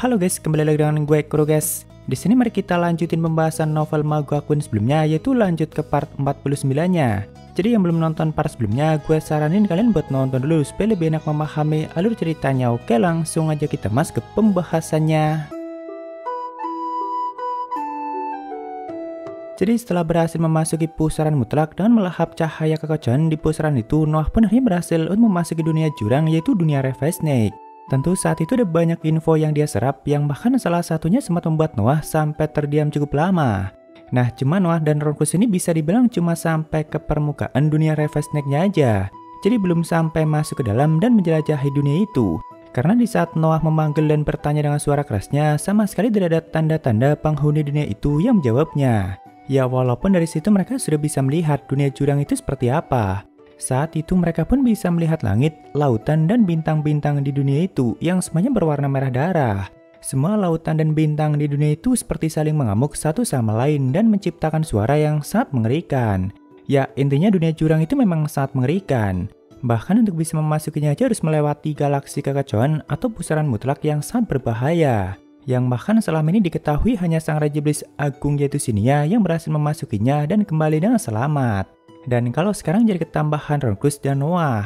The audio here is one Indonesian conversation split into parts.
Halo guys, kembali lagi dengan gue Kuro guys. Di sini mari kita lanjutin pembahasan novel Magua Queen sebelumnya, yaitu lanjut ke part 49-nya. Jadi yang belum nonton part sebelumnya, gue saranin kalian buat nonton dulu supaya lebih enak memahami alur ceritanya. Oke, langsung aja kita masuk ke pembahasannya. Jadi setelah berhasil memasuki pusaran mutlak dengan melahap cahaya kekacauan di pusaran itu, Noah pun akhirnya berhasil untuk memasuki dunia jurang, yaitu dunia Revisnik. Tentu saat itu ada banyak info yang dia serap, yang bahkan salah satunya sempat membuat Noah sampai terdiam cukup lama. Nah, cuma Noah dan Ronkus ini bisa dibilang cuma sampai ke permukaan dunia Revisniknya aja. Jadi belum sampai masuk ke dalam dan menjelajahi dunia itu. Karena di saat Noah memanggil dan bertanya dengan suara kerasnya, sama sekali tidak ada tanda-tanda penghuni dunia itu yang menjawabnya. Ya walaupun dari situ mereka sudah bisa melihat dunia jurang itu seperti apa. Saat itu mereka pun bisa melihat langit, lautan, dan bintang-bintang di dunia itu yang semuanya berwarna merah darah. Semua lautan dan bintang di dunia itu seperti saling mengamuk satu sama lain dan menciptakan suara yang sangat mengerikan. Ya intinya dunia jurang itu memang sangat mengerikan. Bahkan untuk bisa memasukinya aja harus melewati galaksi kekacauan atau pusaran mutlak yang sangat berbahaya. Yang bahkan selama ini diketahui hanya sang Raja Iblis Agung yaitu Sinia yang berhasil memasukinya dan kembali dengan selamat. Dan kalau sekarang jadi ketambahan Ronkus dan Noah.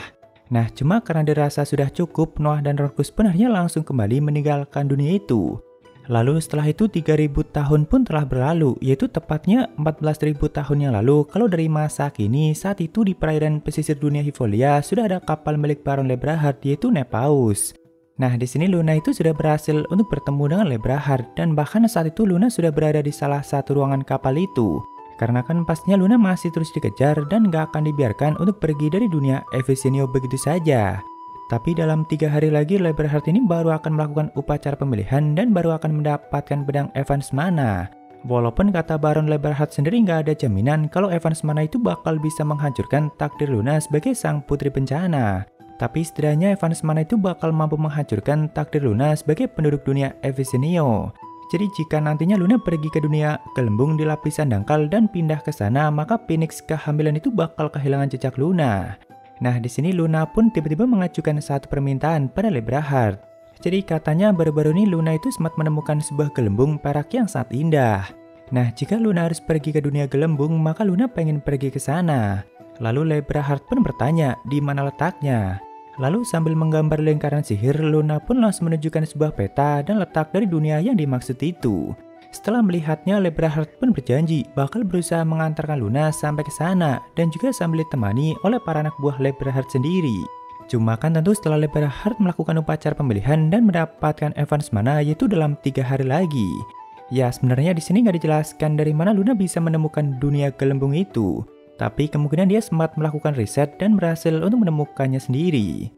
Nah cuma karena dirasa sudah cukup, Noah dan Ronkus pun akhirnya langsung kembali meninggalkan dunia itu. Lalu setelah itu 3000 tahun pun telah berlalu, yaitu tepatnya 14.000 tahun yang lalu. Kalau dari masa kini, saat itu di perairan pesisir dunia Hivolia sudah ada kapal milik Baron Lebrahard yaitu Nepaus. Nah di sini Luna itu sudah berhasil untuk bertemu dengan Lebrahard, dan bahkan saat itu Luna sudah berada di salah satu ruangan kapal itu. Karena kan pastinya Luna masih terus dikejar dan gak akan dibiarkan untuk pergi dari dunia Evisinio begitu saja. Tapi dalam 3 hari lagi Lebrahard ini baru akan melakukan upacara pemilihan dan baru akan mendapatkan pedang Evans Mana. Walaupun kata Baron Lebrahard sendiri gak ada jaminan kalau Evans Mana itu bakal bisa menghancurkan takdir Luna sebagai sang putri bencana. Tapi setidaknya Evans Mana itu bakal mampu menghancurkan takdir Luna sebagai penduduk dunia Evisinio. Jadi jika nantinya Luna pergi ke dunia gelembung di lapisan dangkal dan pindah ke sana, maka Phoenix kehamilan itu bakal kehilangan jejak Luna. Nah di sini Luna pun tiba-tiba mengajukan satu permintaan pada Lebrahard. Jadi katanya baru-baru ini Luna itu sempat menemukan sebuah gelembung perak yang sangat indah. Nah jika Luna harus pergi ke dunia gelembung, maka Luna pengen pergi ke sana. Lalu Lebrahard pun bertanya di mana letaknya. Lalu sambil menggambar lingkaran sihir, Luna pun langsung menunjukkan sebuah peta dan letak dari dunia yang dimaksud itu. Setelah melihatnya, Lebrahard pun berjanji bakal berusaha mengantarkan Luna sampai ke sana dan juga sambil ditemani oleh para anak buah Lebrahard sendiri. Cuma kan tentu setelah Lebrahard melakukan upacara pemilihan dan mendapatkan Evans Mana yaitu dalam 3 hari lagi. Ya sebenarnya di sini nggak dijelaskan dari mana Luna bisa menemukan dunia gelembung itu. Tapi kemungkinan dia sempat melakukan riset dan berhasil untuk menemukannya sendiri.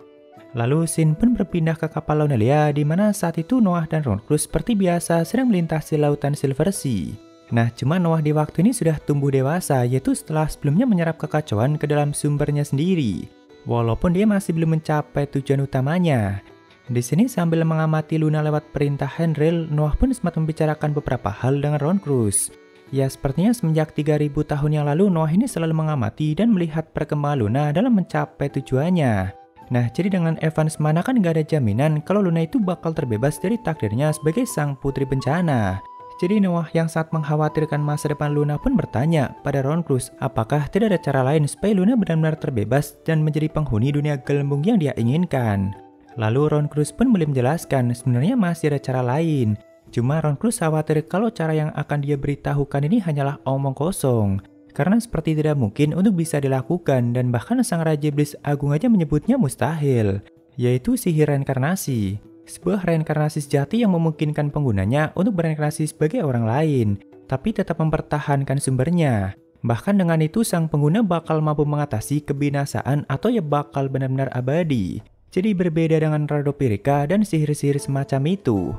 Lalu Sin pun berpindah ke kapal Launelia, di mana saat itu Noah dan Ronkus seperti biasa sedang melintasi lautan Silver Sea. Nah cuma Noah di waktu ini sudah tumbuh dewasa, yaitu setelah sebelumnya menyerap kekacauan ke dalam sumbernya sendiri. Walaupun dia masih belum mencapai tujuan utamanya. Di sini sambil mengamati Luna lewat perintah Henril, Noah pun sempat membicarakan beberapa hal dengan Ronkus. Ya sepertinya semenjak 3000 tahun yang lalu Noah ini selalu mengamati dan melihat perkembangan Luna dalam mencapai tujuannya. Nah jadi dengan Evans Mana kan gak ada jaminan kalau Luna itu bakal terbebas dari takdirnya sebagai sang putri bencana. Jadi Noah yang sangat mengkhawatirkan masa depan Luna pun bertanya pada Ronkus apakah tidak ada cara lain supaya Luna benar-benar terbebas dan menjadi penghuni dunia gelembung yang dia inginkan. Lalu Ronkus pun boleh menjelaskan sebenarnya masih ada cara lain. Cuma Ronkus khawatir kalau cara yang akan dia beritahukan ini hanyalah omong kosong. Karena seperti tidak mungkin untuk bisa dilakukan dan bahkan sang Raja Iblis Agung aja menyebutnya mustahil. Yaitu sihir reinkarnasi. Sebuah reinkarnasi sejati yang memungkinkan penggunanya untuk bereinkarnasi sebagai orang lain. Tapi tetap mempertahankan sumbernya. Bahkan dengan itu sang pengguna bakal mampu mengatasi kebinasaan atau ya bakal benar-benar abadi. Jadi berbeda dengan Radopirika dan sihir-sihir semacam itu.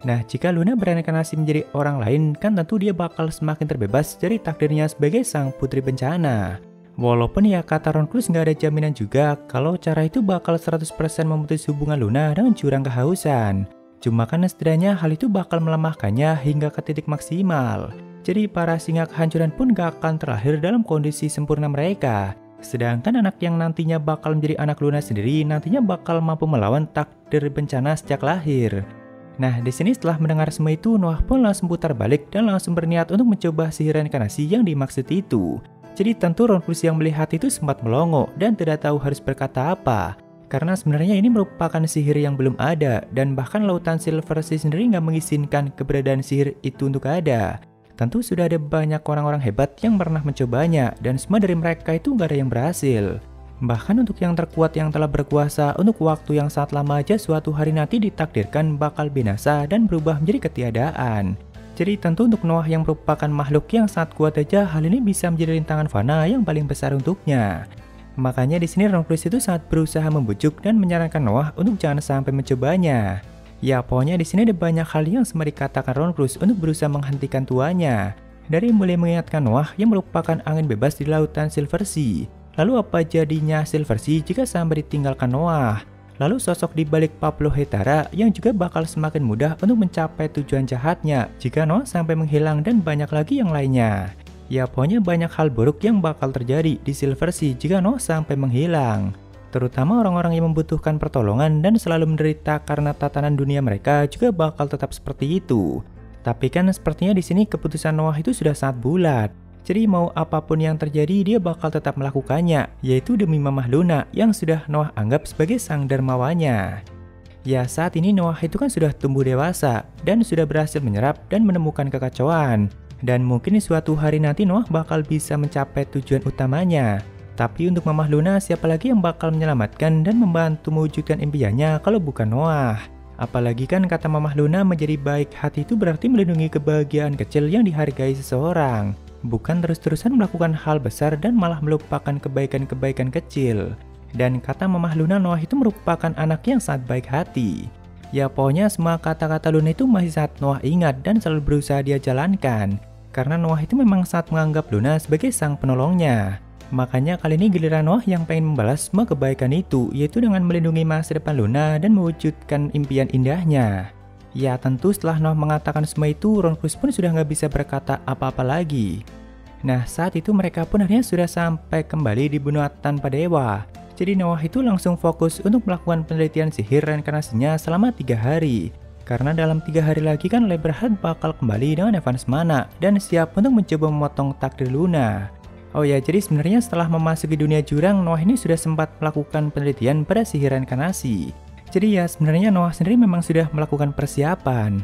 Nah, jika Luna bereinkarnasi menjadi orang lain, kan tentu dia bakal semakin terbebas dari takdirnya sebagai sang putri bencana. Walaupun ya kata Ronkus nggak ada jaminan juga kalau cara itu bakal 100% memutus hubungan Luna dengan jurang kehausan. Cuma kan setidaknya hal itu bakal melemahkannya hingga ke titik maksimal. Jadi para singa kehancuran pun gak akan terlahir dalam kondisi sempurna mereka. Sedangkan anak yang nantinya bakal menjadi anak Luna sendiri nantinya bakal mampu melawan takdir bencana sejak lahir. Nah, di sini setelah mendengar semua itu, Noah pun langsung putar balik dan langsung berniat untuk mencoba sihir reinkarnasi yang dimaksud itu. Jadi tentu Ron Plus yang melihat itu sempat melongo dan tidak tahu harus berkata apa. Karena sebenarnya ini merupakan sihir yang belum ada, dan bahkan Lautan Silver Sea sendiri nggak mengizinkan keberadaan sihir itu untuk ada. Tentu sudah ada banyak orang-orang hebat yang pernah mencobanya, dan semua dari mereka itu nggak ada yang berhasil. Bahkan untuk yang terkuat yang telah berkuasa untuk waktu yang sangat lama aja suatu hari nanti ditakdirkan bakal binasa dan berubah menjadi ketiadaan. Jadi tentu untuk Noah yang merupakan makhluk yang sangat kuat aja, hal ini bisa menjadi rintangan fana yang paling besar untuknya. Makanya di sini Ron Plus itu sangat berusaha membujuk dan menyarankan Noah untuk jangan sampai mencobanya. Ya pokoknya di sini ada banyak hal yang sempat dikatakan Ron Plus untuk berusaha menghentikan tuanya. Dari mulai mengingatkan Noah yang merupakan angin bebas di lautan Silver Sea. Lalu apa jadinya Silver Sea jika sampai ditinggalkan Noah? Lalu sosok di balik Pablo Hetara yang juga bakal semakin mudah untuk mencapai tujuan jahatnya jika Noah sampai menghilang dan banyak lagi yang lainnya. Ya pokoknya banyak hal buruk yang bakal terjadi di Silver Sea jika Noah sampai menghilang. Terutama orang-orang yang membutuhkan pertolongan dan selalu menderita karena tatanan dunia mereka juga bakal tetap seperti itu. Tapi kan sepertinya di sini keputusan Noah itu sudah sangat bulat. Jadi mau apapun yang terjadi dia bakal tetap melakukannya, yaitu demi Mamah Luna yang sudah Noah anggap sebagai sang dermawanya. Ya saat ini Noah itu kan sudah tumbuh dewasa dan sudah berhasil menyerap dan menemukan kekacauan. Dan mungkin suatu hari nanti Noah bakal bisa mencapai tujuan utamanya. Tapi untuk Mamah Luna siapa lagi yang bakal menyelamatkan dan membantu mewujudkan impiannya kalau bukan Noah? Apalagi kan kata Mamah Luna menjadi baik hati itu berarti melindungi kebahagiaan kecil yang dihargai seseorang. Bukan terus-terusan melakukan hal besar dan malah melupakan kebaikan-kebaikan kecil. Dan kata Mamah Luna, Noah itu merupakan anak yang sangat baik hati. Ya pokoknya semua kata-kata Luna itu masih sangat Noah ingat dan selalu berusaha dia jalankan. Karena Noah itu memang sangat menganggap Luna sebagai sang penolongnya. Makanya kali ini giliran Noah yang pengen membalas semua kebaikan itu, yaitu dengan melindungi masa depan Luna dan mewujudkan impian indahnya. Ya tentu setelah Noah mengatakan semua itu, Ron Plus pun sudah nggak bisa berkata apa-apa lagi. Nah saat itu mereka pun akhirnya sudah sampai kembali di benua tanpa dewa. Jadi Noah itu langsung fokus untuk melakukan penelitian sihir reinkarnasinya selama 3 hari. Karena dalam 3 hari lagi kan Leberhard bakal kembali dengan Evans Mana dan siap untuk mencoba memotong takdir Luna. Oh ya, jadi sebenarnya setelah memasuki dunia jurang, Noah ini sudah sempat melakukan penelitian pada sihir reinkarnasi. Jadi ya sebenarnya Noah sendiri memang sudah melakukan persiapan.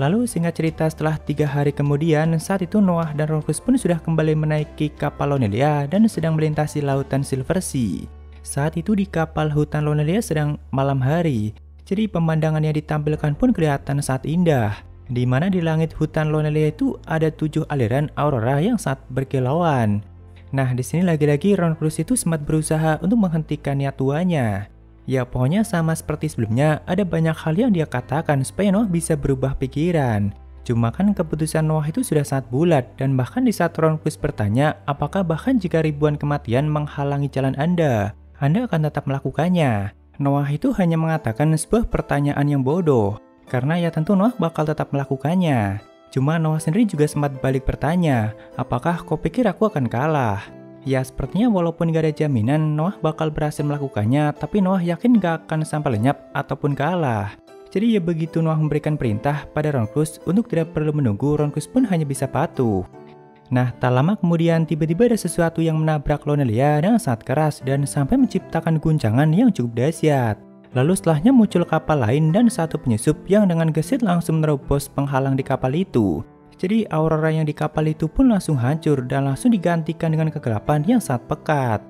Lalu singkat cerita setelah 3 hari kemudian, saat itu Noah dan Ron Plus pun sudah kembali menaiki kapal Lonelia dan sedang melintasi lautan Silver Sea. Saat itu di kapal hutan Lonelia sedang malam hari, jadi pemandangan yang ditampilkan pun kelihatan sangat indah. Di mana di langit hutan Lonelia itu ada 7 aliran aurora yang sangat berkilauan. Nah di sini lagi-lagi Ron Plus itu sempat berusaha untuk menghentikan niat tuanya. Ya pokoknya sama seperti sebelumnya, ada banyak hal yang dia katakan supaya Noah bisa berubah pikiran. Cuma kan keputusan Noah itu sudah sangat bulat, dan bahkan di saat Ron Plus bertanya, apakah bahkan jika ribuan kematian menghalangi jalan Anda akan tetap melakukannya? Noah itu hanya mengatakan sebuah pertanyaan yang bodoh, karena ya tentu Noah bakal tetap melakukannya. Cuma Noah sendiri juga sempat balik bertanya, apakah kau pikir aku akan kalah? Ya sepertinya walaupun gak ada jaminan Noah bakal berhasil melakukannya, tapi Noah yakin gak akan sampai lenyap ataupun kalah. Jadi ya begitu Noah memberikan perintah pada Ron Plus untuk tidak perlu menunggu, Ron Plus pun hanya bisa patuh. Nah tak lama kemudian tiba-tiba ada sesuatu yang menabrak Lonelia dengan sangat keras dan sampai menciptakan guncangan yang cukup dahsyat. Lalu setelahnya muncul kapal lain dan satu penyusup yang dengan gesit langsung menerobos penghalang di kapal itu. Jadi aurora yang di kapal itu pun langsung hancur dan langsung digantikan dengan kegelapan yang sangat pekat.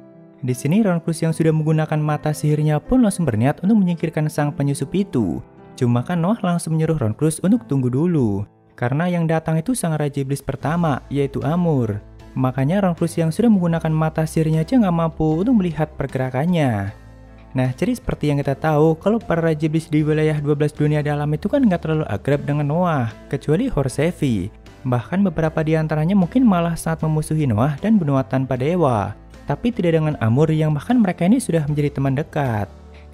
Di sini Ron Plus yang sudah menggunakan mata sihirnya pun langsung berniat untuk menyingkirkan sang penyusup itu. Cuma kan Noah langsung menyuruh Ron Plus untuk tunggu dulu. Karena yang datang itu sang Raja Iblis pertama, yaitu Amur. Makanya Ron Plus yang sudah menggunakan mata sihirnya aja nggak mampu untuk melihat pergerakannya. Nah, jadi seperti yang kita tahu, kalau para Raja Iblis di wilayah 12 dunia dalam itu kan nggak terlalu akrab dengan Noah, kecuali Horsevi. Bahkan beberapa di antaranya mungkin malah saat memusuhi Noah dan benua tanpa dewa. Tapi tidak dengan Amur yang bahkan mereka ini sudah menjadi teman dekat.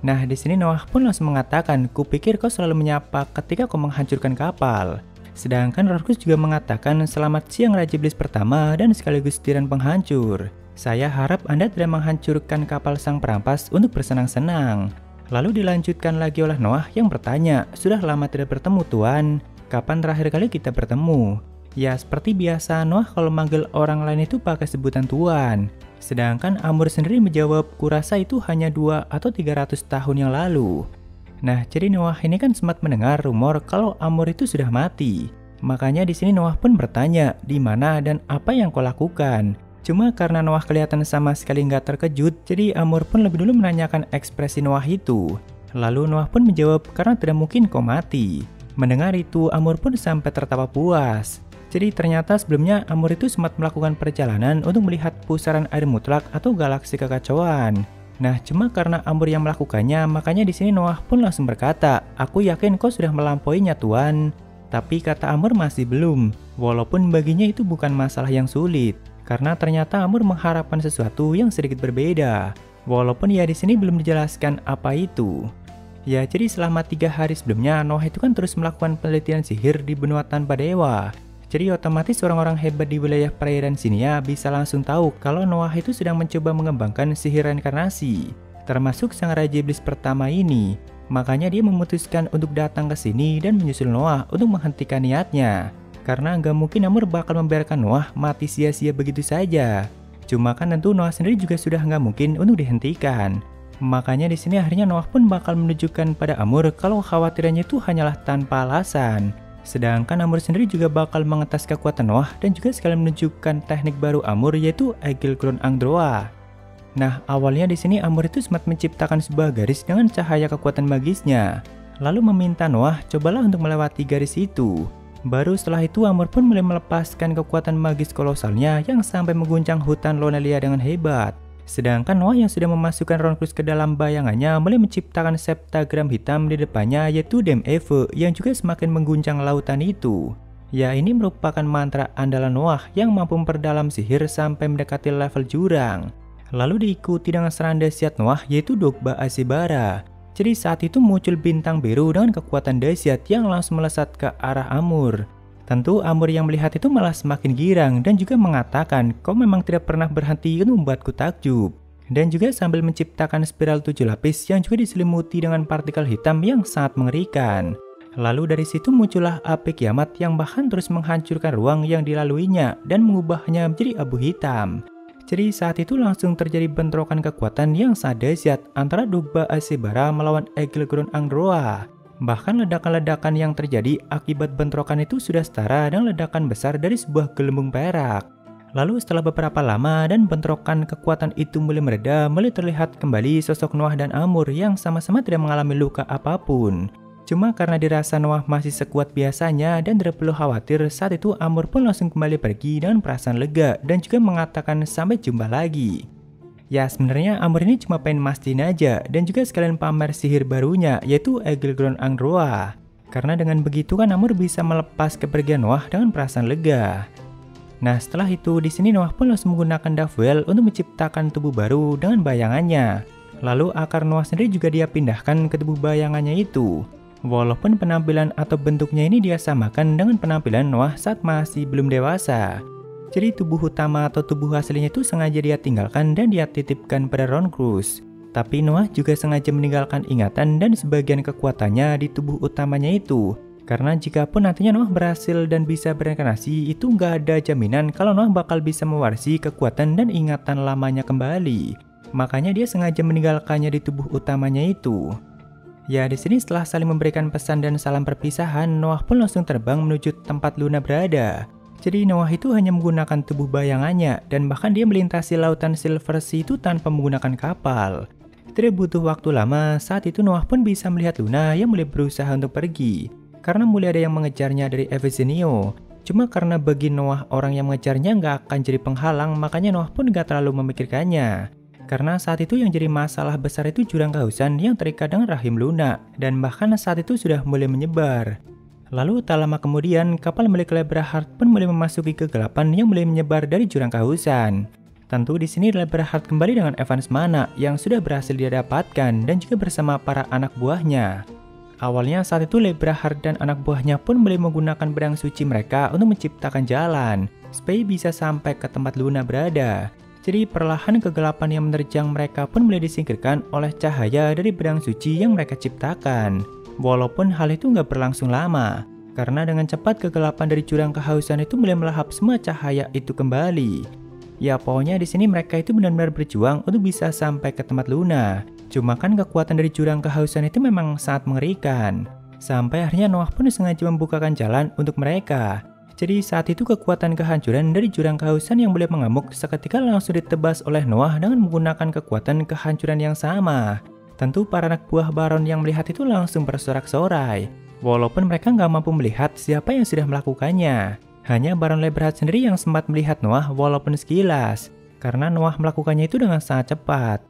Nah, di sini Noah pun langsung mengatakan, kupikir kau selalu menyapa ketika kau menghancurkan kapal. Sedangkan Rorkus juga mengatakan, selamat siang Raja Iblis pertama dan sekaligus tiran penghancur. Saya harap Anda tidak menghancurkan kapal sang perampas untuk bersenang-senang. Lalu dilanjutkan lagi oleh Noah yang bertanya, "Sudah lama tidak bertemu Tuan, kapan terakhir kali kita bertemu?" Ya seperti biasa Noah kalau manggil orang lain itu pakai sebutan Tuan. Sedangkan Amur sendiri menjawab, "Kurasa itu hanya 2 atau 300 tahun yang lalu." Nah, jadi Noah ini kan sempat mendengar rumor kalau Amur itu sudah mati. Makanya di sini Noah pun bertanya, "Di mana dan apa yang kau lakukan?" Cuma karena Noah kelihatan sama sekali nggak terkejut, jadi Amur pun lebih dulu menanyakan ekspresi Noah itu. Lalu Noah pun menjawab, "Karena tidak mungkin kau mati." Mendengar itu, Amur pun sampai tertawa puas. Jadi ternyata sebelumnya Amur itu sempat melakukan perjalanan untuk melihat pusaran air mutlak atau galaksi kekacauan. Nah, cuma karena Amur yang melakukannya, makanya di sini Noah pun langsung berkata, "Aku yakin kau sudah melampauinya, Tuan." Tapi kata Amur masih belum, walaupun baginya itu bukan masalah yang sulit, karena ternyata Amur mengharapkan sesuatu yang sedikit berbeda. Walaupun ya di sini belum dijelaskan apa itu. Ya, jadi selama 3 hari sebelumnya Noah itu kan terus melakukan penelitian sihir di benua tanpa dewa. Jadi otomatis orang-orang hebat di wilayah perairan sini ya bisa langsung tahu kalau Noah itu sedang mencoba mengembangkan sihir reinkarnasi, termasuk sang Raja Iblis pertama ini. Makanya dia memutuskan untuk datang ke sini dan menyusul Noah untuk menghentikan niatnya. Karena nggak mungkin Amur bakal membiarkan Noah mati sia-sia begitu saja. Cuma kan tentu Noah sendiri juga sudah nggak mungkin untuk dihentikan. Makanya di sini akhirnya Noah pun bakal menunjukkan pada Amur kalau khawatirannya itu hanyalah tanpa alasan. Sedangkan Amur sendiri juga bakal mengetes kekuatan Noah dan juga sekalian menunjukkan teknik baru Amur yaitu Egil Kron Angdroa. Nah, awalnya di sini Amur itu sempat menciptakan sebuah garis dengan cahaya kekuatan magisnya. Lalu meminta Noah cobalah untuk melewati garis itu. Baru setelah itu Amur pun mulai melepaskan kekuatan magis kolosalnya yang sampai mengguncang hutan Lonelia dengan hebat. Sedangkan Noah yang sudah memasukkan Ronkrus ke dalam bayangannya mulai menciptakan septagram hitam di depannya yaitu Dem Eve yang juga semakin mengguncang lautan itu. Ya, ini merupakan mantra andalan Noah yang mampu memperdalam sihir sampai mendekati level jurang. Lalu diikuti dengan serangan dahsyat Noah yaitu Dogba Asibara. Jadi saat itu muncul bintang biru dengan kekuatan dahsyat yang langsung melesat ke arah Amur. Tentu Amur yang melihat itu malah semakin girang dan juga mengatakan, "Kau memang tidak pernah berhenti untuk membuatku takjub." Dan juga sambil menciptakan spiral 7 lapis yang juga diselimuti dengan partikel hitam yang sangat mengerikan. Lalu dari situ muncullah api kiamat yang bahkan terus menghancurkan ruang yang dilaluinya dan mengubahnya menjadi abu hitam. Jadi saat itu langsung terjadi bentrokan kekuatan yang sangat dahsyat antara Dogba Asibara melawan Egil Kron Angdroa. Bahkan ledakan-ledakan yang terjadi akibat bentrokan itu sudah setara dengan ledakan besar dari sebuah gelembung perak. Lalu setelah beberapa lama dan bentrokan kekuatan itu mulai mereda, mulai terlihat kembali sosok Noah dan Amur yang sama-sama tidak mengalami luka apapun. Cuma karena dirasa Noah masih sekuat biasanya dan tidak perlu khawatir, saat itu Amur pun langsung kembali pergi dengan perasaan lega dan juga mengatakan sampai jumpa lagi. Ya sebenarnya Amur ini cuma pengen mastiin aja dan juga sekalian pamer sihir barunya yaitu Egil Kron Angdroa. Karena dengan begitu kan Amur bisa melepas kepergian Noah dengan perasaan lega. Nah setelah itu di sini Noah pun langsung menggunakan Dafuel untuk menciptakan tubuh baru dengan bayangannya. Lalu akar Noah sendiri juga dia pindahkan ke tubuh bayangannya itu. Walaupun penampilan atau bentuknya ini dia samakan dengan penampilan Noah saat masih belum dewasa. Jadi tubuh utama atau tubuh aslinya itu sengaja dia tinggalkan dan dia titipkan pada Ronkrus. Tapi Noah juga sengaja meninggalkan ingatan dan sebagian kekuatannya di tubuh utamanya itu. Karena jika pun nantinya Noah berhasil dan bisa bereinkarnasi, itu nggak ada jaminan kalau Noah bakal bisa mewarisi kekuatan dan ingatan lamanya kembali. Makanya dia sengaja meninggalkannya di tubuh utamanya itu. Ya di sini setelah saling memberikan pesan dan salam perpisahan, Noah pun langsung terbang menuju tempat Luna berada. Jadi Noah itu hanya menggunakan tubuh bayangannya dan bahkan dia melintasi lautan Silver Sea itu tanpa menggunakan kapal. Tidak butuh waktu lama, saat itu Noah pun bisa melihat Luna yang mulai berusaha untuk pergi. Karena mulai ada yang mengejarnya dari Evisenio. Cuma karena bagi Noah orang yang mengejarnya nggak akan jadi penghalang, makanya Noah pun nggak terlalu memikirkannya. Karena saat itu yang jadi masalah besar itu jurang kehausan yang terikat dengan rahim Luna. Dan bahkan saat itu sudah mulai menyebar. Lalu tak lama kemudian, kapal milik Leberhard pun mulai memasuki kegelapan yang mulai menyebar dari jurang kehausan. Tentu di sini Leberhard kembali dengan Evans Mana yang sudah berhasil dia dapatkan dan juga bersama para anak buahnya. Awalnya saat itu Leberhard dan anak buahnya pun mulai menggunakan pedang suci mereka untuk menciptakan jalan supaya bisa sampai ke tempat Luna berada. Jadi perlahan kegelapan yang menerjang mereka pun mulai disingkirkan oleh cahaya dari pedang suci yang mereka ciptakan. Walaupun hal itu nggak berlangsung lama, karena dengan cepat kegelapan dari jurang kehausan itu mulai melahap semua cahaya itu kembali. Ya pokoknya di sini mereka itu benar-benar berjuang untuk bisa sampai ke tempat Luna. Cuma kan kekuatan dari jurang kehausan itu memang sangat mengerikan. Sampai akhirnya Noah pun sengaja membukakan jalan untuk mereka. Jadi saat itu kekuatan kehancuran dari jurang kehausan yang boleh mengamuk seketika langsung ditebas oleh Noah dengan menggunakan kekuatan kehancuran yang sama. Tentu para anak buah Baron yang melihat itu langsung bersorak-sorai. Walaupun mereka nggak mampu melihat siapa yang sudah melakukannya. Hanya Baron Leberhard sendiri yang sempat melihat Noah walaupun sekilas. Karena Noah melakukannya itu dengan sangat cepat.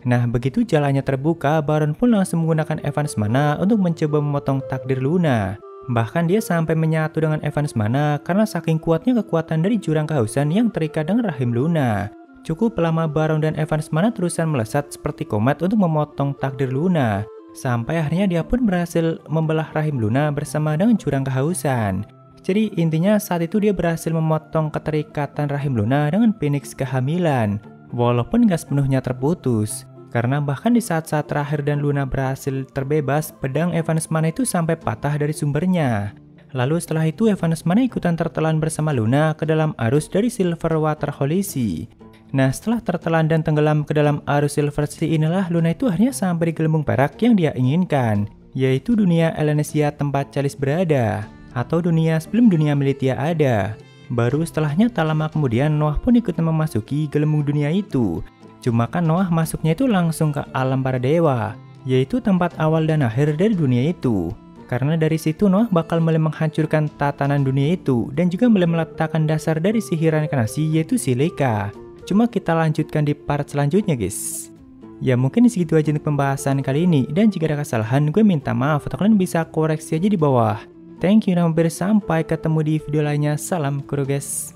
Nah begitu jalannya terbuka, Baron pun langsung menggunakan Evans Mana untuk mencoba memotong takdir Luna. Bahkan dia sampai menyatu dengan Evans Mana karena saking kuatnya kekuatan dari jurang kehausan yang terikat dengan rahim Luna. Cukup lama Baron dan Evans Mana terusan melesat seperti komet untuk memotong takdir Luna. Sampai akhirnya dia pun berhasil membelah rahim Luna bersama dengan jurang kehausan. Jadi intinya saat itu dia berhasil memotong keterikatan rahim Luna dengan Phoenix kehamilan. Walaupun gak sepenuhnya terputus. Karena bahkan di saat-saat terakhir dan Luna berhasil terbebas, pedang Evans Mana itu sampai patah dari sumbernya. Lalu setelah itu Evans Mana ikutan tertelan bersama Luna ke dalam arus dari Silver Water Holy Sea. Nah setelah tertelan dan tenggelam ke dalam arus Silver Sea inilah Luna itu akhirnya sampai di gelembung perak yang dia inginkan, yaitu dunia Elanesia tempat Chalice berada, atau dunia sebelum dunia Militia ada. Baru setelahnya tak lama kemudian Noah pun ikut memasuki gelembung dunia itu. Cuma kan Noah masuknya itu langsung ke alam para dewa, yaitu tempat awal dan akhir dari dunia itu. Karena dari situ Noah bakal mulai menghancurkan tatanan dunia itu dan juga mulai meletakkan dasar dari sihir reinkarnasi yaitu Sileka. Cuma kita lanjutkan di part selanjutnya guys. Ya mungkin segitu aja untuk pembahasan kali ini, dan jika ada kesalahan gue minta maaf atau kalian bisa koreksi aja di bawah. Thank you, sampai ketemu di video lainnya. Salam kuru guys.